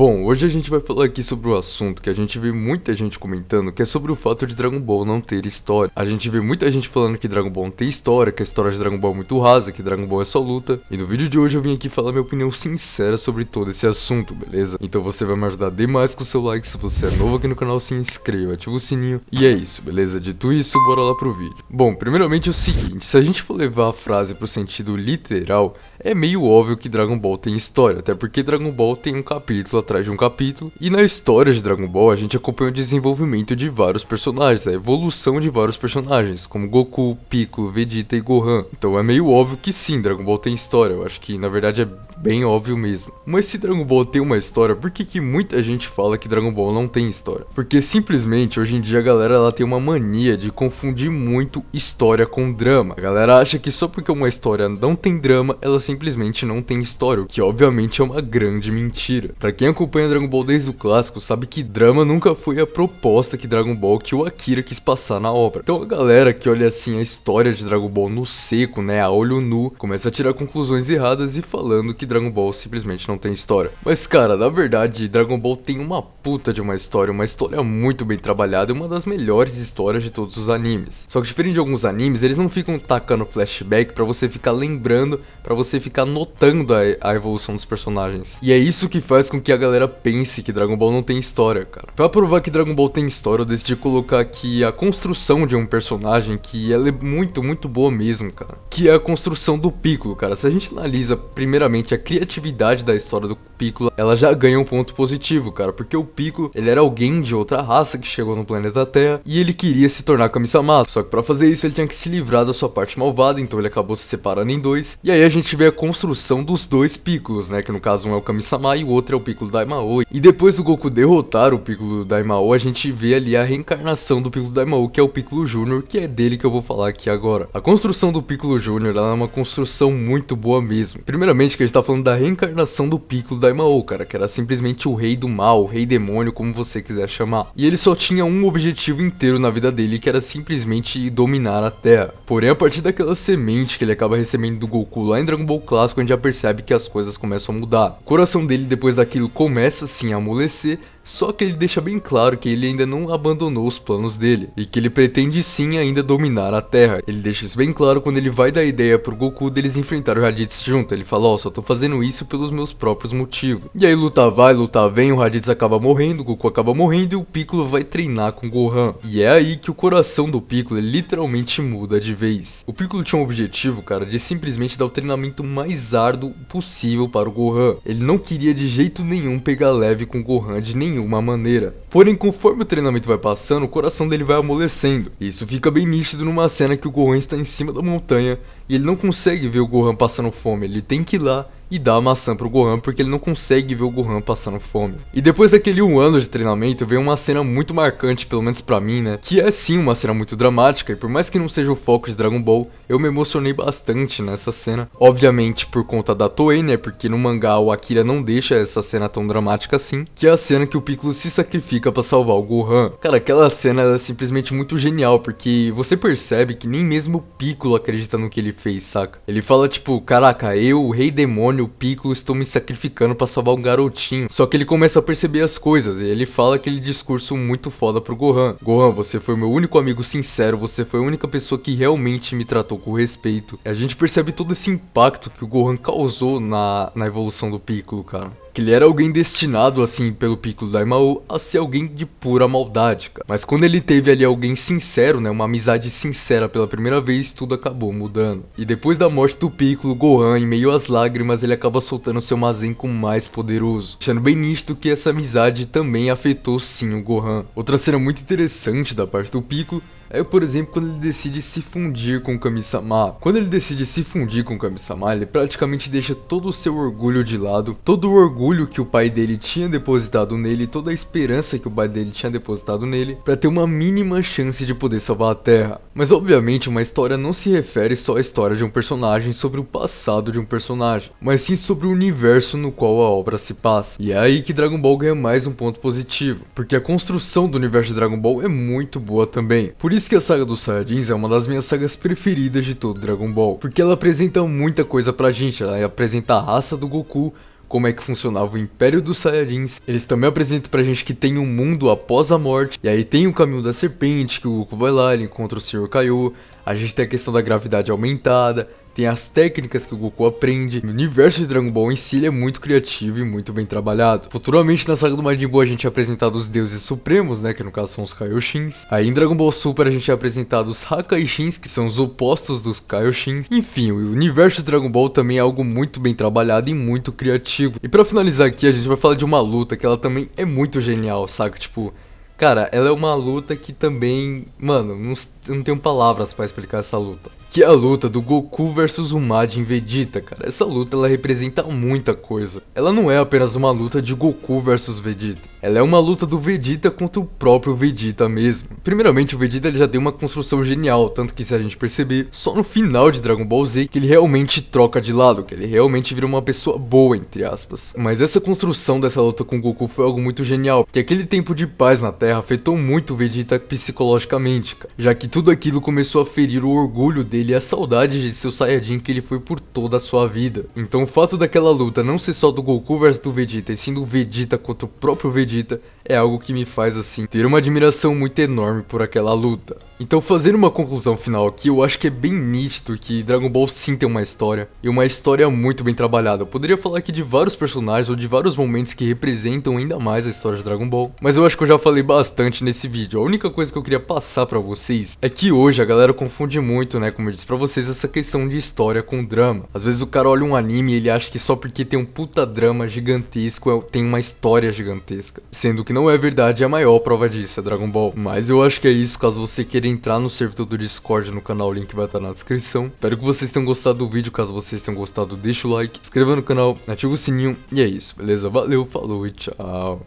Bom, hoje a gente vai falar aqui sobre o assunto que a gente vê muita gente comentando, que é sobre o fato de Dragon Ball não ter história. A gente vê muita gente falando que Dragon Ball não tem história, que a história de Dragon Ball é muito rasa, que Dragon Ball é só luta. E no vídeo de hoje eu vim aqui falar minha opinião sincera sobre todo esse assunto, beleza? Então você vai me ajudar demais com o seu like, se você é novo aqui no canal, se inscreva, ativa o sininho. E é isso, beleza? Dito isso, bora lá pro vídeo. Bom, primeiramente é o seguinte, se a gente for levar a frase pro sentido literal, é meio óbvio que Dragon Ball tem história, até porque Dragon Ball tem um capítulo atrás de um capítulo, e na história de Dragon Ball a gente acompanha o desenvolvimento de vários personagens, a evolução de vários personagens, como Goku, Piccolo, Vegeta e Gohan. Então é meio óbvio que sim, Dragon Ball tem história, eu acho que na verdade é bem óbvio mesmo. Mas se Dragon Ball tem uma história, por que muita gente fala que Dragon Ball não tem história? Porque simplesmente hoje em dia a galera ela tem uma mania de confundir muito história com drama. A galera acha que só porque uma história não tem drama, ela simplesmente não tem história, o que obviamente é uma grande mentira. Pra quem acompanha Dragon Ball desde o clássico, sabe que drama nunca foi a proposta que Dragon Ball, que o Akira quis passar na obra. Então a galera que olha assim a história de Dragon Ball no seco, né, a olho nu, começa a tirar conclusões erradas e falando que Dragon Ball simplesmente não tem história. Mas cara, na verdade, Dragon Ball tem uma puta de uma história muito bem trabalhada e uma das melhores histórias de todos os animes. Só que diferente de alguns animes, eles não ficam tacando flashback pra você ficar lembrando, pra você ficar notando a evolução dos personagens. E é isso que faz com que a galera pense que Dragon Ball não tem história, cara. Pra provar que Dragon Ball tem história, eu decidi colocar aqui a construção de um personagem que ela é muito boa mesmo, cara. Que é a construção do Piccolo, cara. Se a gente analisa primeiramente a criatividade da história do Piccolo, ela já ganha um ponto positivo, cara. Porque o Piccolo, ele era alguém de outra raça que chegou no planeta Terra e ele queria se tornar Kami-sama. Só que pra fazer isso ele tinha que se livrar da sua parte malvada, então ele acabou se separando em dois. E aí a gente vê a construção dos dois Piccolos, né? Que no caso um é o Kami-sama e o outro é o Piccolo Daimao. E depois do Goku derrotar o Piccolo Daimao, a gente vê ali a reencarnação do Piccolo Daimao, que é o Piccolo Jr., que é dele que eu vou falar aqui agora. A construção do Piccolo Jr., ela é uma construção muito boa mesmo. Primeiramente que a gente tá falando da reencarnação do Piccolo Daimao, cara, que era simplesmente o rei do mal, o rei demônio, como você quiser chamar. E ele só tinha um objetivo inteiro na vida dele, que era simplesmente dominar a Terra. Porém, a partir daquela semente que ele acaba recebendo do Goku lá em Dragon Ball Clássico, a gente já percebe que as coisas começam a mudar. O coração dele, depois daquilo, começa sim a amolecer, só que ele deixa bem claro que ele ainda não abandonou os planos dele, e que ele pretende sim ainda dominar a Terra. Ele deixa isso bem claro quando ele vai dar a ideia pro Goku deles enfrentar o Raditz junto. Ele fala, ó, só tô fazendo isso pelos meus próprios motivos. E aí luta vai, luta vem, o Raditz acaba morrendo, o Goku acaba morrendo e o Piccolo vai treinar com o Gohan. E é aí que o coração do Piccolo ele literalmente muda de vez. O Piccolo tinha um objetivo, cara, de simplesmente dar o treinamento mais árduo possível para o Gohan. Ele não queria de jeito nenhum pegar leve com o Gohan de nenhuma maneira. Porém, conforme o treinamento vai passando, o coração dele vai amolecendo. E isso fica bem nítido numa cena que o Gohan está em cima da montanha e ele não consegue ver o Gohan passando fome. Ele tem que ir lá e dá a maçã pro Gohan, porque ele não consegue ver o Gohan passando fome. E depois daquele 1 ano de treinamento, veio uma cena muito marcante, pelo menos pra mim, né? Que é sim uma cena muito dramática, e por mais que não seja o foco de Dragon Ball, eu me emocionei bastante nessa cena. Obviamente por conta da Toei, né? Porque no mangá o Akira não deixa essa cena tão dramática assim, que é a cena que o Piccolo se sacrifica pra salvar o Gohan. Cara, aquela cena ela é simplesmente muito genial, porque você percebe que nem mesmo o Piccolo acredita no que ele fez, saca? Ele fala tipo, caraca, eu, o rei demônio, o Piccolo, estou me sacrificando pra salvar um garotinho. Só que ele começa a perceber as coisas e ele fala aquele discurso muito foda pro Gohan. Gohan, você foi meu único amigo sincero, você foi a única pessoa que realmente me tratou com respeito. E a gente percebe todo esse impacto que o Gohan causou na evolução do Piccolo, cara. Que ele era alguém destinado, assim, pelo Piccolo Daimao a ser alguém de pura maldade, cara. Mas quando ele teve ali alguém sincero, né, uma amizade sincera pela primeira vez, tudo acabou mudando. E depois da morte do Piccolo, Gohan, em meio às lágrimas, ele acaba soltando seu Mazenko mais poderoso, deixando bem nítido que essa amizade também afetou sim o Gohan. Outra cena muito interessante da parte do Piccolo é, por exemplo, quando ele decide se fundir com o Kami-sama. Quando ele decide se fundir com o Kami-sama, ele praticamente deixa todo o seu orgulho de lado, todo o orgulho que o pai dele tinha depositado nele, toda a esperança que o pai dele tinha depositado nele, pra ter uma mínima chance de poder salvar a Terra. Mas obviamente uma história não se refere só à história de um personagem sobre o passado de um personagem, mas sim sobre o universo no qual a obra se passa. E é aí que Dragon Ball ganha mais um ponto positivo, porque a construção do universo de Dragon Ball é muito boa também. Por isso que a saga dos Saiyajins é uma das minhas sagas preferidas de todo Dragon Ball, porque ela apresenta muita coisa pra gente. Ela apresenta a raça do Goku, como é que funcionava o Império dos Saiyajins. Eles também apresentam pra gente que tem um mundo após a morte, e aí tem o caminho da serpente, que o Goku vai lá, ele encontra o Sr. Kaiô. A gente tem a questão da gravidade aumentada, tem as técnicas que o Goku aprende. O universo de Dragon Ball em si ele é muito criativo e muito bem trabalhado. Futuramente na saga do Majin Buu a gente é apresentado os deuses supremos, né, que no caso são os Kaioshins. Aí em Dragon Ball Super a gente é apresentado os Hakaishins, que são os opostos dos Kaioshins. Enfim, o universo de Dragon Ball também é algo muito bem trabalhado e muito criativo. E pra finalizar aqui a gente vai falar de uma luta que ela também é muito genial, saca? Tipo, cara, ela é uma luta que também, mano, não tenho palavras pra explicar essa luta. Que é a luta do Goku versus o Majin Vegeta, cara. Essa luta, ela representa muita coisa. Ela não é apenas uma luta de Goku versus Vegeta. Ela é uma luta do Vegeta contra o próprio Vegeta mesmo. Primeiramente, o Vegeta ele já tem uma construção genial, tanto que se a gente perceber, só no final de Dragon Ball Z que ele realmente troca de lado, que ele realmente vira uma pessoa boa, entre aspas. Mas essa construção dessa luta com o Goku foi algo muito genial, porque aquele tempo de paz na Terra afetou muito o Vegeta psicologicamente, cara. Já que tudo aquilo começou a ferir o orgulho dele e a saudade de seu Saiyajin que ele foi por toda a sua vida. Então o fato daquela luta não ser só do Goku versus do Vegeta, e sim do Vegeta contra o próprio Vegeta, é algo que me faz, assim, ter uma admiração muito enorme por aquela luta. Então, fazendo uma conclusão final aqui, eu acho que é bem nítido que Dragon Ball sim tem uma história, e uma história muito bem trabalhada. Eu poderia falar aqui de vários personagens ou de vários momentos que representam ainda mais a história de Dragon Ball, mas eu acho que eu já falei bastante nesse vídeo. A única coisa que eu queria passar pra vocês é que hoje a galera confunde muito, né, como eu disse pra vocês, essa questão de história com drama. Às vezes o cara olha um anime e ele acha que só porque tem um puta drama gigantesco tem uma história gigantesca, sendo que não é verdade. A maior prova disso é Dragon Ball. Mas eu acho que é isso. Caso você queira entrar no servidor do Discord no canal, o link vai estar na descrição. Espero que vocês tenham gostado do vídeo. Caso vocês tenham gostado, deixa o like, se inscreva no canal, ativa o sininho e é isso, beleza? Valeu, falou e tchau.